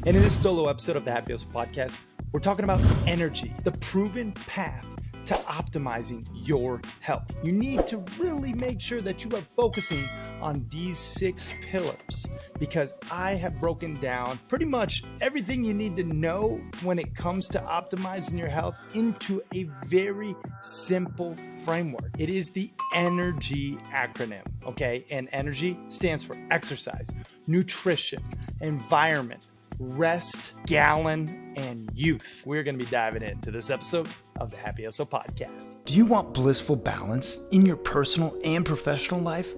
And in this solo episode of the Happy Hustle Podcast, we're talking about energy, the proven path to optimizing your health. You need to really make sure that you are focusing on these 6 pillars because I have broken down pretty much everything you need to know when it comes to optimizing your health into a very simple framework. It is the E.N.E.R.G.Y acronym, okay? And energy stands for exercise, nutrition, environment, rest, gallon, and youth. We're going to be diving into this episode of the Happy Hustle Podcast. Do you want blissful balance in your personal and professional life?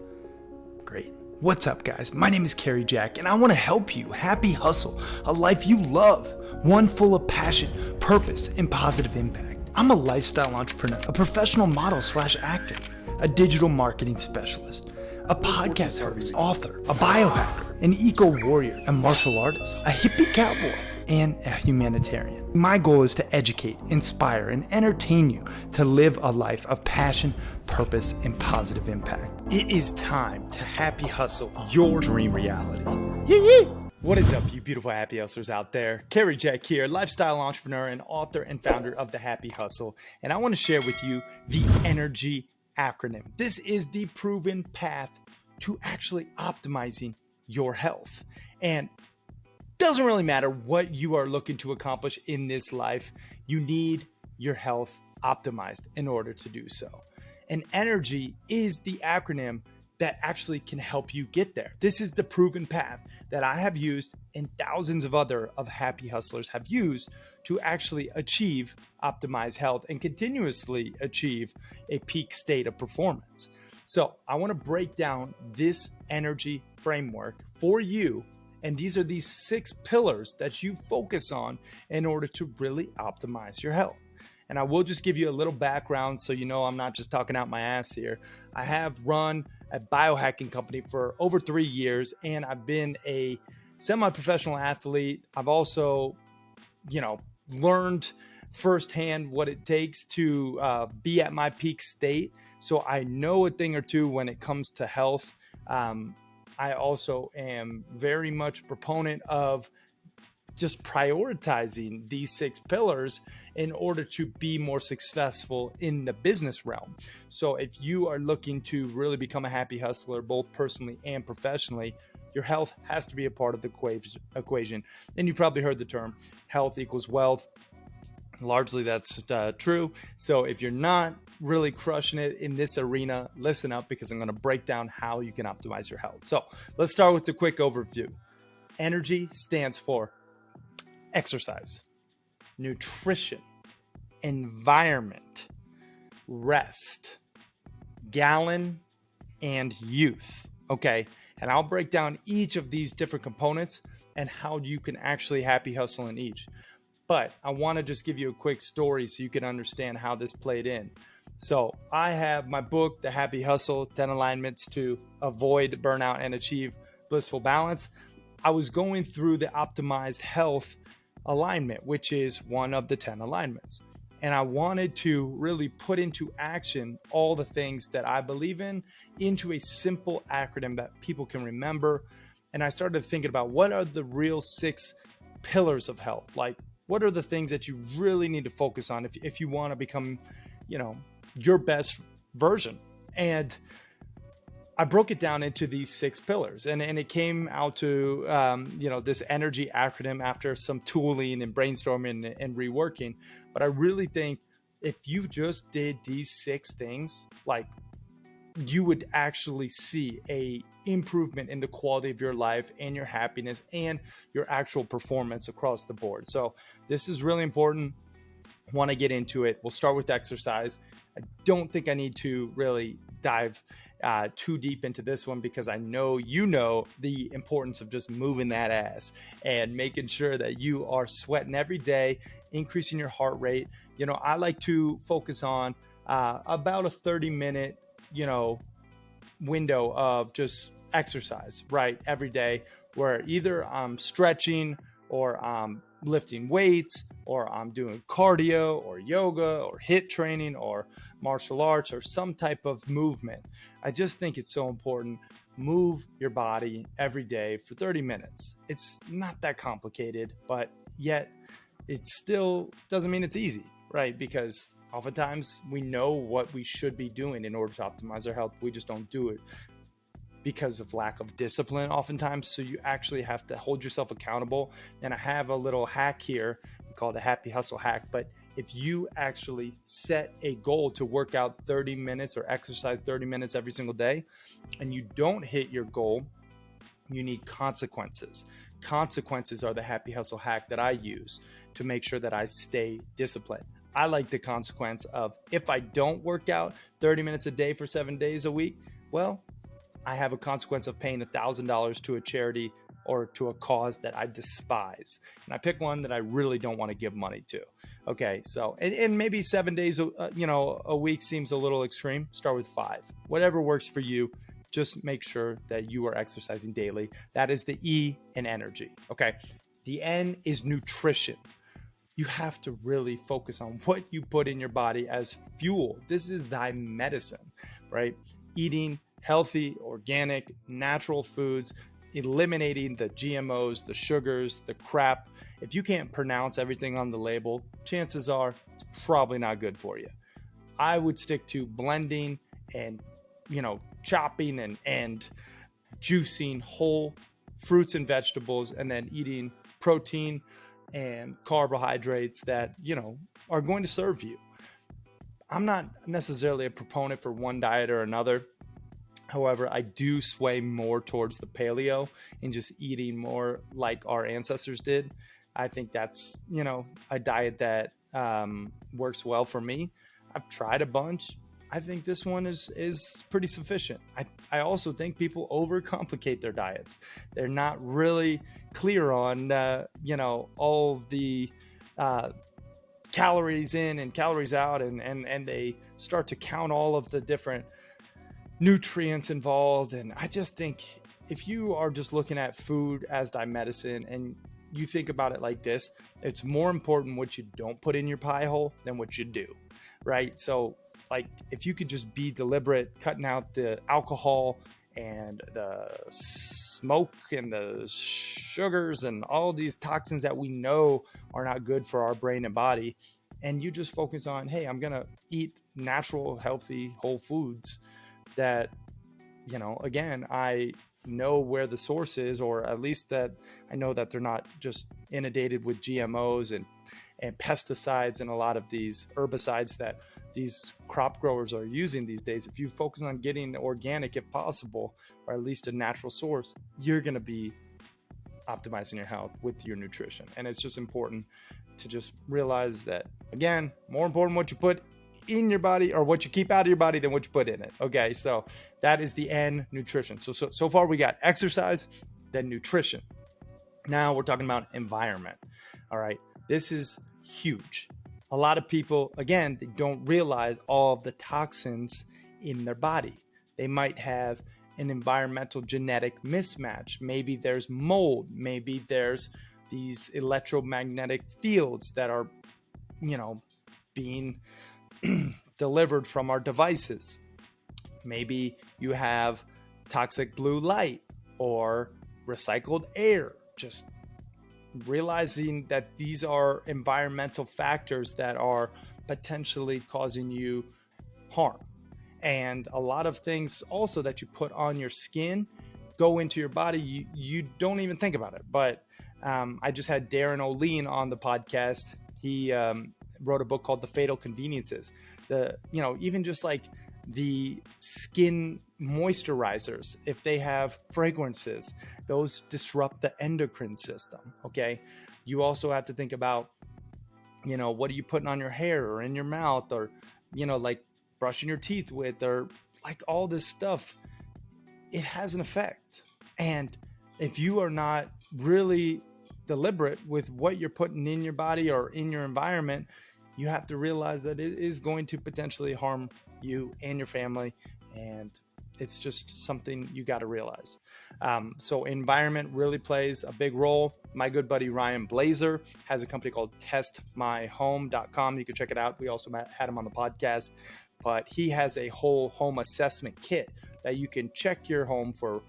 Great. What's up, guys? My name is Cary and I want to help you happy hustle a life you love, one full of passion, purpose, and positive impact. I'm a lifestyle entrepreneur, a professional model / actor, a digital marketing specialist, a podcast host, author, a biohacker, an eco-warrior, a martial artist, a hippie cowboy, and a humanitarian. My goal is to educate, inspire, and entertain you to live a life of passion, purpose, and positive impact. It is time to happy hustle your dream reality. Yee! What is up, you beautiful happy hustlers out there? Cary here, lifestyle entrepreneur and author and founder of The Happy Hustle. And I want to share with you the E.N.E.R.G.Y acronym. This is the proven path to actually optimizing your health. And doesn't really matter what you are looking to accomplish in this life, you need your health optimized in order to do so. And E.N.E.R.G.Y is the acronym that actually can help you get there. This is the proven path that I have used and thousands of other happy hustlers have used to actually achieve optimized health and continuously achieve a peak state of performance. So I want to break down this E.N.E.R.G.Y framework for you. And these are these 6 pillars that you focus on in order to really optimize your health. And I will just give you a little background so you know I'm not just talking out my ass here. I have run a biohacking company for over 3 years, and I've been a semi-professional athlete. I've also, learned firsthand what it takes to be at my peak state. So I know a thing or two when it comes to health. I also am very much a proponent of just prioritizing these 6 pillars in order to be more successful in the business realm. So if you are looking to really become a happy hustler, both personally and professionally, your health has to be a part of the equation. And you probably heard the term health equals wealth. Largely that's true. So if you're not really crushing it in this arena, listen up because I'm going to break down how you can optimize your health. So let's start with a quick overview. E.N.E.R.G.Y stands for exercise, nutrition, environment, rest, gallon, and youth. Okay. And I'll break down each of these different components and how you can actually happy hustle in each. But I want to just give you a quick story so you can understand how this played in. So I have my book, The Happy Hustle, 10 Alignments to Avoid Burnout and Achieve Blissful Balance. I was going through the optimized health alignment, which is one of the 10 alignments. And I wanted to really put into action all the things that I believe in into a simple acronym that people can remember. And I started thinking about what are the real 6 pillars of health? Like, what are the things that you really need to focus on if you want to become, your best version? And I broke it down into these 6 pillars, and it came out to, this E.N.E.R.G.Y acronym after some tooling and brainstorming and reworking. But I really think if you just did these 6 things, like, you would actually see a improvement in the quality of your life and your happiness and your actual performance across the board. So this is really important. Want to get into it. We'll start with exercise. I don't think I need to really dive too deep into this one because I know the importance of just moving that ass and making sure that you are sweating every day, increasing your heart rate. I like to focus on about a 30-minute window of just exercise, right? Every day where either I'm stretching or I'm lifting weights or I'm doing cardio or yoga or HIIT training or martial arts or some type of movement. I just think it's so important. move your body every day for 30 minutes. It's not that complicated, but yet it still doesn't mean it's easy, right? Because oftentimes we know what we should be doing in order to optimize our health. We just don't do it because of lack of discipline oftentimes. So you actually have to hold yourself accountable. And I have a little hack here. We call it a happy hustle hack. But if you actually set a goal to work out 30 minutes or exercise 30 minutes every single day, and you don't hit your goal, you need consequences. Consequences are the happy hustle hack that I use to make sure that I stay disciplined. I like the consequence of, if I don't work out 30 minutes a day for 7 days a week, well, I have a consequence of paying $1,000 to a charity or to a cause that I despise. And I pick one that I really don't want to give money to. Okay, so, and maybe 7 days, a week seems a little extreme. Start with 5. Whatever works for you, just make sure that you are exercising daily. That is the E in energy. Okay, the N is nutrition. You have to really focus on what you put in your body as fuel. This is thy medicine, right? Eating healthy, organic, natural foods, eliminating the GMOs, the sugars, the crap. If you can't pronounce everything on the label, chances are it's probably not good for you. I would stick to blending and, chopping and juicing whole fruits and vegetables, and then eating protein and carbohydrates that, are going to serve you. I'm not necessarily a proponent for one diet or another. However, I do sway more towards the paleo and just eating more like our ancestors did. I think that's, a diet that works well for me. I've tried a bunch. I think this one is pretty sufficient. I also think people overcomplicate their diets. They're not really clear on, all of the calories in and calories out, and they start to count all of the different nutrients involved. And I just think if you are just looking at food as thy medicine and you think about it like this, it's more important what you don't put in your pie hole than what you do, right? So if you could just be deliberate, cutting out the alcohol and the smoke and the sugars and all these toxins that we know are not good for our brain and body, and you just focus on, hey, I'm gonna eat natural, healthy, whole foods that, again, I know where the source is, or at least that I know that they're not just inundated with GMOs and pesticides and a lot of these herbicides that these crop growers are using these days. If you focus on getting organic, if possible, or at least a natural source, you're going to be optimizing your health with your nutrition. And it's just important to just realize that, again, more important what you put in your body or what you keep out of your body than what you put in it. Okay, so that is the N, nutrition. So far we got exercise, then nutrition. Now we're talking about environment. All right, this is huge. A lot of people, again, they don't realize all of the toxins in their body. They might have an environmental genetic mismatch. Maybe there's mold. Maybe there's these electromagnetic fields that are, being delivered from our devices. Maybe you have toxic blue light or recycled air. Just realizing that these are environmental factors that are potentially causing you harm. And a lot of things also that you put on your skin go into your body. You don't even think about it. But I just had Darren O'Lean on the podcast. He wrote a book called The Fatal Conveniences. Even just like the skin moisturizers, if they have fragrances, those disrupt the endocrine system. Okay. You also have to think about, what are you putting on your hair or in your mouth, or, like brushing your teeth with, or like all this stuff. It has an effect. And if you are not really deliberate with what you're putting in your body or in your environment, you have to realize that it is going to potentially harm you and your family. And it's just something you got to realize. So environment really plays a big role. My good buddy Ryan Blazer has a company called testmyhome.com. You can check it out. We also had him on the podcast, but he has a whole home assessment kit that you can check your home for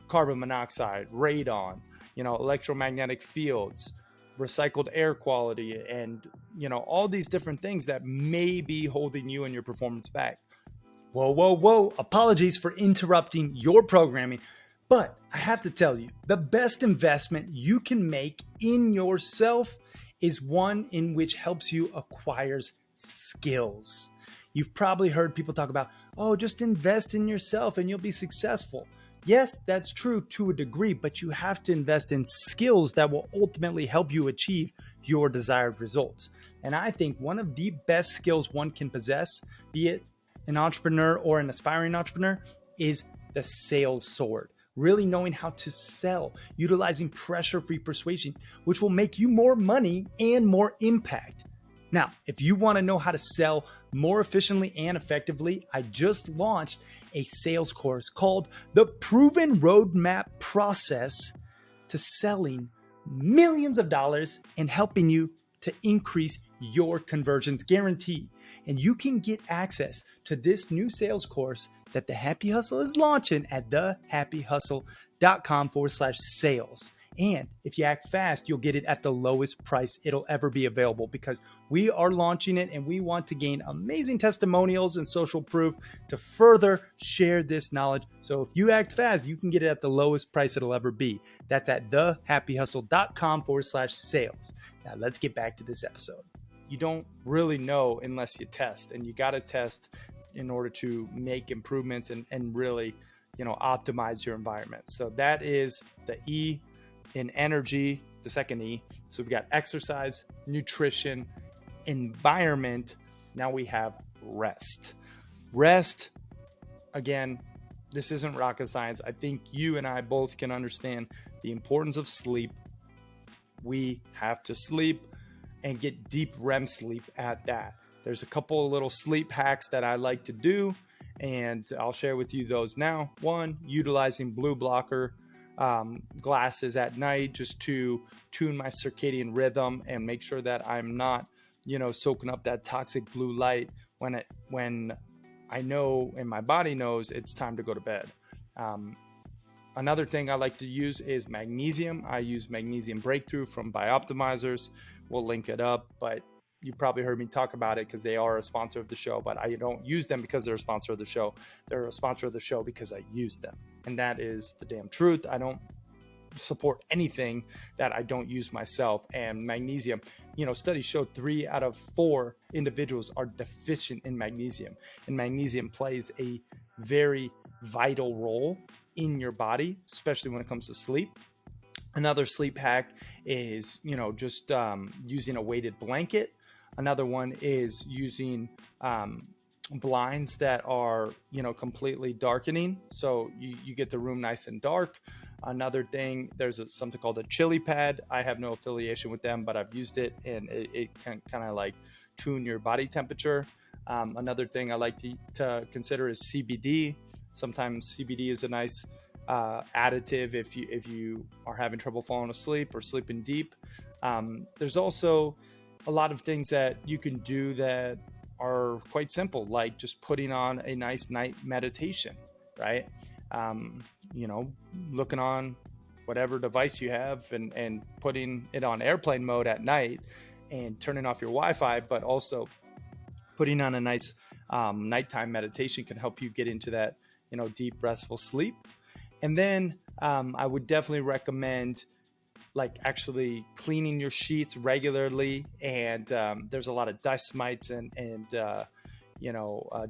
carbon monoxide, radon, electromagnetic fields, recycled air quality, and, all these different things that may be holding you and your performance back. Whoa, whoa, whoa. Apologies for interrupting your programming, but I have to tell you, the best investment you can make in yourself is one in which helps you acquire skills. You've probably heard people talk about, oh, just invest in yourself and you'll be successful. Yes, that's true to a degree, but you have to invest in skills that will ultimately help you achieve your desired results. And I think one of the best skills one can possess, be it an entrepreneur or an aspiring entrepreneur, is the sales sword. Really knowing how to sell, utilizing pressure-free persuasion, which will make you more money and more impact. Now, if you want to know how to sell more efficiently and effectively, I just launched a sales course called The Proven Roadmap Process to Selling Millions of Dollars and helping you to increase your conversions guaranteed. And you can get access to this new sales course that The Happy Hustle is launching at thehappyhustle.com/sales. And if you act fast, you'll get it at the lowest price it'll ever be available, because we are launching it and we want to gain amazing testimonials and social proof to further share this knowledge. So if you act fast, you can get it at the lowest price it'll ever be. That's at thehappyhustle.com/sales. Now let's get back to this episode. You don't really know unless you test, and you got to test in order to make improvements and really, optimize your environment. So that is the E in energy, the second E. So we've got exercise, nutrition, environment. Now we have rest. Rest, again, this isn't rocket science. I think you and I both can understand the importance of sleep. We have to sleep and get deep REM sleep at that. There's a couple of little sleep hacks that I like to do, and I'll share with you those now. One, utilizing blue blocker glasses at night just to tune my circadian rhythm and make sure that I'm not, soaking up that toxic blue light when I know and my body knows it's time to go to bed. Another thing I like to use is magnesium. I use Magnesium Breakthrough from Bioptimizers. We'll link it up, but you probably heard me talk about it because they are a sponsor of the show, but I don't use them because they're a sponsor of the show. They're a sponsor of the show because I use them. And that is the damn truth. I don't support anything that I don't use myself. And magnesium, studies show 3 out of 4 individuals are deficient in magnesium. And magnesium plays a very vital role in your body, especially when it comes to sleep. Another sleep hack is, just using a weighted blanket. Another one is using blinds that are, completely darkening. So you get the room nice and dark. Another thing, there's something called a chili pad. I have no affiliation with them, but I've used it, and it can kind of like tune your body temperature. Another thing I like to consider is CBD. Sometimes CBD is a nice additive if you are having trouble falling asleep or sleeping deep. There's also a lot of things that you can do that are quite simple, like just putting on a nice night meditation, right? Looking on whatever device you have and putting it on airplane mode at night and turning off your Wi-Fi, but also putting on a nice nighttime meditation can help you get into that, deep, restful sleep. And then I would definitely recommend actually cleaning your sheets regularly. And there's a lot of dust mites and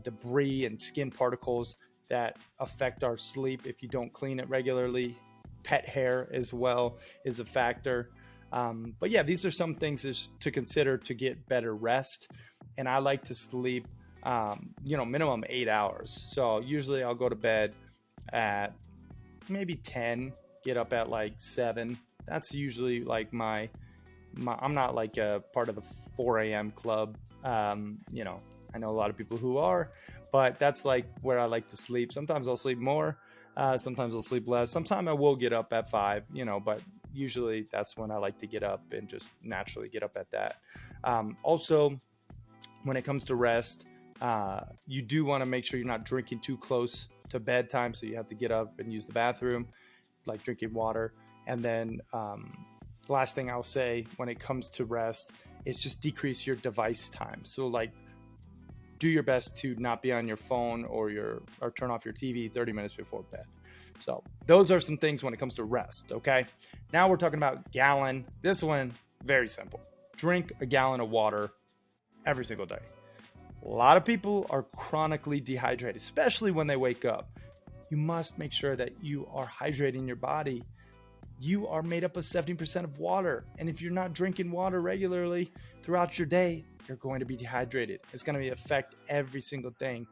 debris and skin particles that affect our sleep if you don't clean it regularly. Pet hair as well is a factor. But yeah, these are some things to consider to get better rest. And I like to sleep, minimum 8 hours. So usually I'll go to bed at maybe 10, get up at 7. That's usually my I'm not a part of the 4 a.m. club. I know a lot of people who are, but that's where I like to sleep. Sometimes I'll sleep more. Sometimes I'll sleep less. Sometimes I will get up at 5, but usually that's when I like to get up and just naturally get up at that. Also, when it comes to rest, you do want to make sure you're not drinking too close to bedtime. So you have to get up and use the bathroom. like drinking water. And then the last thing I'll say when it comes to rest is just decrease your device time. So like do your best to not be on your phone or turn off your TV 30 minutes before bed. So those are some things when it comes to rest. Okay. Now we're talking about gallon. This one, very simple. Drink a gallon of water every single day. A lot of people are chronically dehydrated, especially when they wake up. You must make sure that you are hydrating your body. You are made up of 70% of water. And if you're not drinking water regularly throughout your day, you're going to be dehydrated. It's going to affect every single thing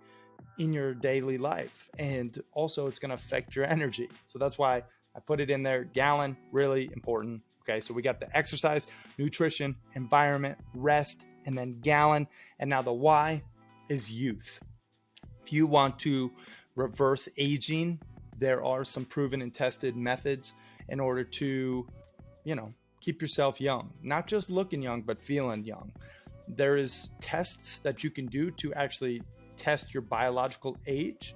in your daily life. And also it's going to affect your energy. So that's why I put it in there. Gallon, really important. Okay, so we got the exercise, nutrition, environment, rest, and then gallon. And now the why is youth. If you want to reverse aging, there are some proven and tested methods in order to, keep yourself young, not just looking young, but feeling young. There is tests that you can do to actually test your biological age.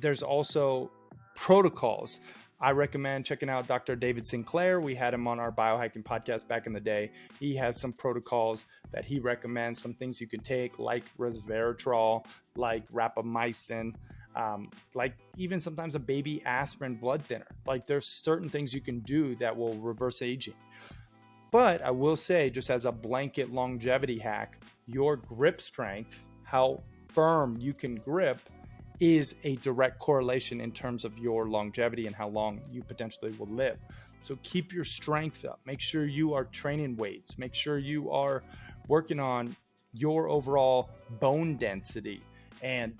There's also protocols. I recommend checking out Dr. David Sinclair. We had him on our biohacking podcast back in the day. He has some protocols that he recommends, some things you can take like resveratrol, like rapamycin, like even sometimes a baby aspirin blood thinner. Like there's certain things you can do that will reverse aging. But I will say, just as a blanket longevity hack, your grip strength, how firm you can grip, is a direct correlation in terms of your longevity and how long you potentially will live. So keep your strength up. Make sure you are training weights. Make sure you are working on your overall bone density. And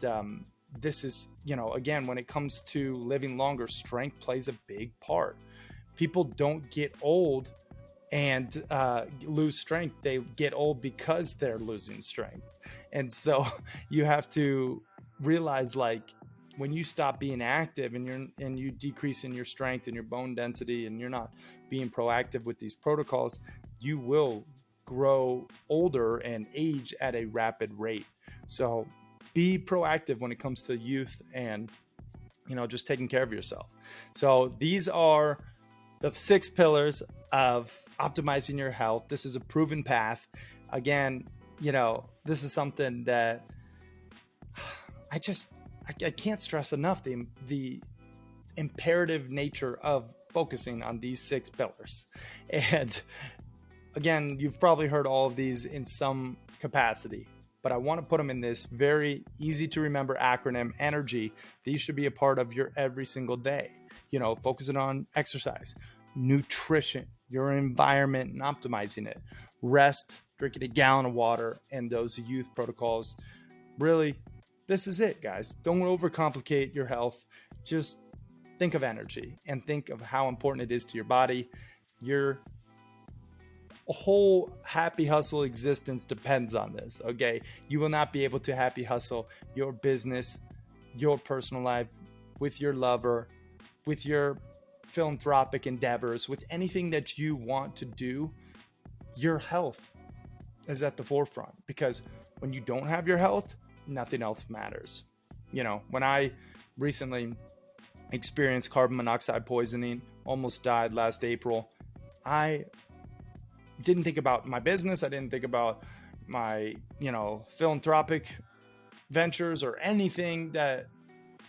this is, again, when it comes to living longer, strength plays a big part. People don't get old and lose strength. They get old because they're losing strength. And so you have to realize, like, when you stop being active and you decrease in your strength and your bone density, and you're not being proactive with these protocols, you will grow older and age at a rapid rate. So be proactive when it comes to youth and, just taking care of yourself. So these are the 6 pillars of optimizing your health. This is a proven path. Again, this is something that I can't stress enough, the imperative nature of focusing on these 6 pillars. And again, you've probably heard all of these in some capacity, but I want to put them in this very easy to remember acronym, E.N.E.R.G.Y. These should be a part of your every single day. Focusing on exercise, nutrition, your environment and optimizing it, rest, drinking a gallon of water, and those youth protocols. Really, this is it, guys. Don't overcomplicate your health. Just think of energy and think of how important it is to your body. Your whole happy hustle existence depends on this, okay? You will not be able to happy hustle your business, your personal life, with your lover, with your philanthropic endeavors, with anything that you want to do. Your health is at the forefront, because when you don't have your health, nothing else matters. When I recently experienced carbon monoxide poisoning, almost died last April, I didn't think about my business. I didn't think about my, philanthropic ventures or anything that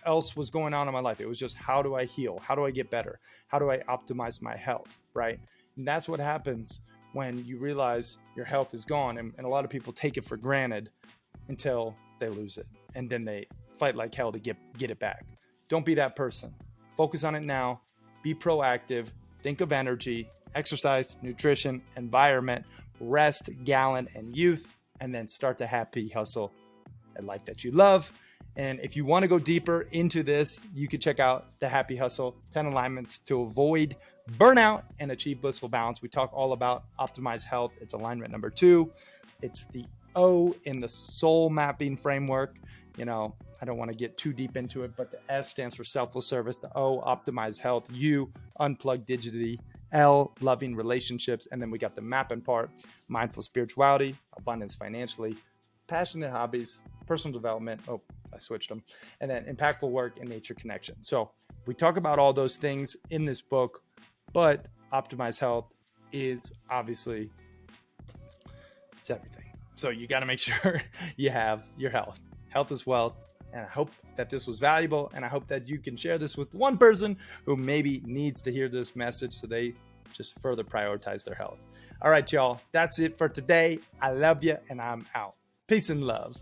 else was going on in my life. It was just, how do I heal? How do I get better? How do I optimize my health? Right. And that's what happens when you realize your health is gone. And a lot of people take it for granted until they lose it. And then they fight like hell to get it back. Don't be that person. Focus on it now. Be proactive. Think of energy, exercise, nutrition, environment, rest, gallon, and youth, and then start to happy hustle a life that you love. And if you want to go deeper into this, you can check out the Happy Hustle 10 alignments to avoid burnout and achieve blissful balance. We talk all about optimized health. It's alignment number 2. It's the O in the soul mapping framework. I don't want to get too deep into it, but the S stands for selfless service. The O, optimized health. U, unplug digitally. L, loving relationships. And then we got the mapping part, mindful spirituality, abundance financially, passionate hobbies, personal development. Oh, I switched them. And then impactful work and nature connection. So We talk about all those things in this book, but optimized health is obviously, it's everything. So you got to make sure you have your health. Health is wealth. And I hope that this was valuable. And I hope that you can share this with one person who maybe needs to hear this message so they just further prioritize their health. All right, y'all. That's it for today. I love you and I'm out. Peace and love.